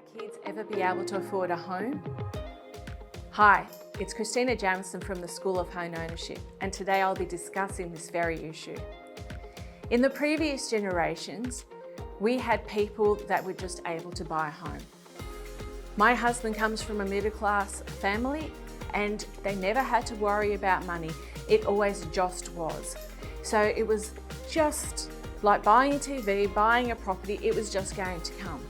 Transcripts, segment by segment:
our kids ever be able to afford a home? Hi, it's Christina from the School of Home Ownership, and today I'll be discussing this very issue. In the previous generations, we had people that were just able to buy a home. My husband comes from a middle class family and they never had to worry about money. It always just was. So it was just like buying a TV, buying a property, it was just going to come.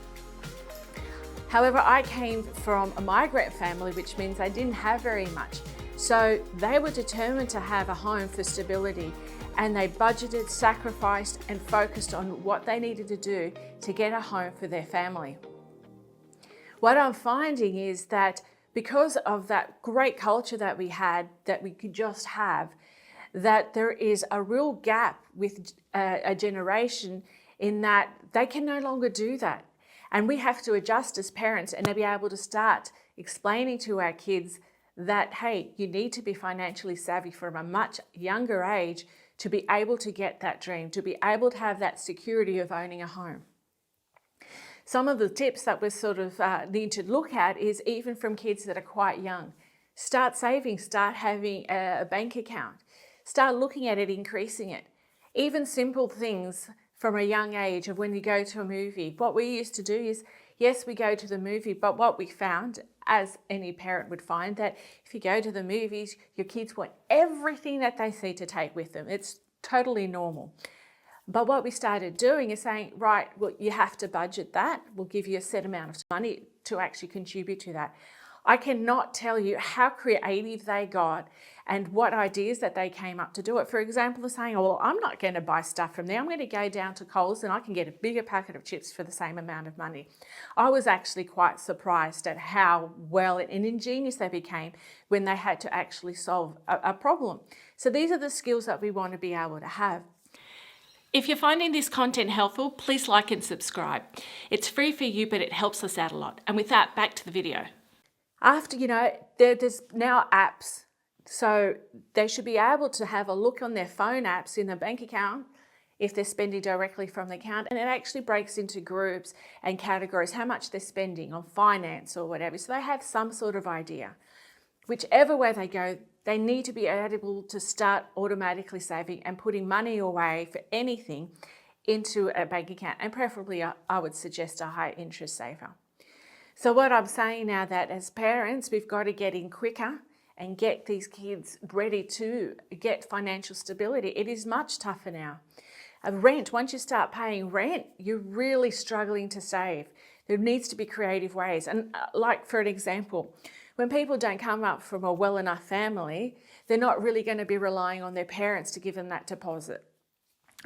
However, I came from a migrant family, which means they didn't have very much. So they were determined to have a home for stability, and they budgeted, sacrificed, and focused on what they needed to do to get a home for their family. What I'm finding is that because of that great culture that we had, that we could just have, that there is a real gap with a generation in that they can no longer do that. And we have to adjust as parents and be able to start explaining to our kids that, hey, you need to be financially savvy from a much younger age to be able to get that dream, to be able to have that security of owning a home. Some of the tips that we sort of need to look at is even from kids that are quite young. Start saving, start having a bank account, start looking at it, increasing it. Even simple things from a young age of when you go to a movie. What we used to do is, yes, we go to the movie, but what we found, as any parent would find, that if you go to the movies, your kids want everything that they see to take with them. It's totally normal. But what we started doing is saying, right, well, you have to budget that. We'll give you a set amount of money to actually contribute to that. I cannot tell you how creative they got and what ideas that they came up to do it. For example, of saying, oh, well, I'm not going to buy stuff from there. I'm going to go down to Coles and I can get a bigger packet of chips for the same amount of money. I was actually quite surprised at how well and ingenious they became when they had to actually solve a problem. So these are the skills that we want to be able to have. If you're finding this content helpful, please like and subscribe. It's free for you, but it helps us out a lot. And with that, back to the video. After, there's now apps. So they should be able to have a look on their phone apps in their bank account if they're spending directly from the account. And it actually breaks into groups and categories, how much they're spending on finance or whatever. So they have some sort of idea. Whichever way they go, they need to be able to start automatically saving and putting money away for anything into a bank account. And preferably, I would suggest a high interest saver. So what I'm saying now that as parents, we've got to get in quicker and get these kids ready to get financial stability. It is much tougher now. Rent, once you start paying rent, you're really struggling to save. There needs to be creative ways. And like for an example, when people don't come up from a well enough family, they're not really going to be relying on their parents to give them that deposit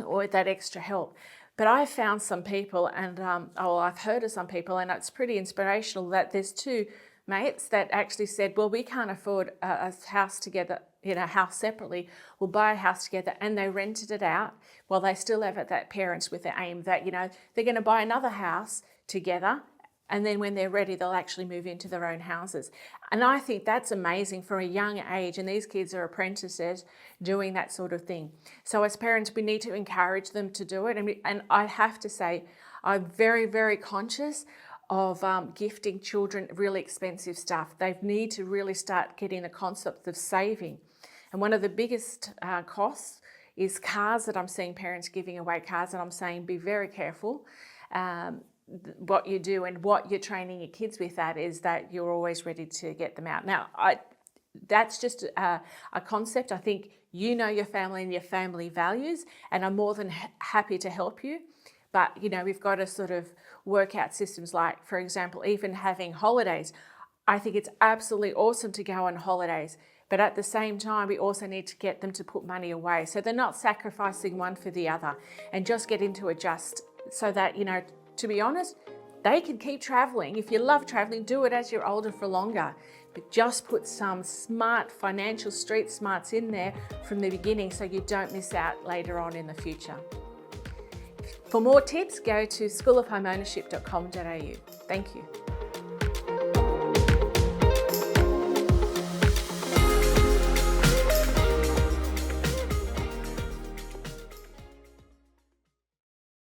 or that extra help. But I've found some people, and I've heard of some people, and it's pretty inspirational that there's two mates that actually said, well, we can't afford a house together, a house separately. We'll buy a house together, and they rented it out while they still have that parents with the aim that, they're going to buy another house together. And then when they're ready, they'll actually move into their own houses. And I think that's amazing from a young age. And these kids are apprentices doing that sort of thing. So as parents, we need to encourage them to do it. And I have to say, I'm very, very conscious of gifting children really expensive stuff. They need to really start getting the concept of saving. And one of the biggest costs is cars that I'm seeing parents giving away cars. And I'm saying, be very careful. What you do and what you're training your kids with that is that you're always ready to get them out. Now, that's just a concept. I think you know your family and your family values, and I'm more than happy to help you. But, we've got to sort of work out systems like, for example, even having holidays. I think it's absolutely awesome to go on holidays. But at the same time, we also need to get them to put money away so they're not sacrificing one for the other, and just getting to adjust so that, to be honest, they can keep traveling. If you love traveling, do it as you're older for longer. But just put some smart financial street smarts in there from the beginning so you don't miss out later on in the future. For more tips, go to schoolofhomeownership.com.au. Thank you.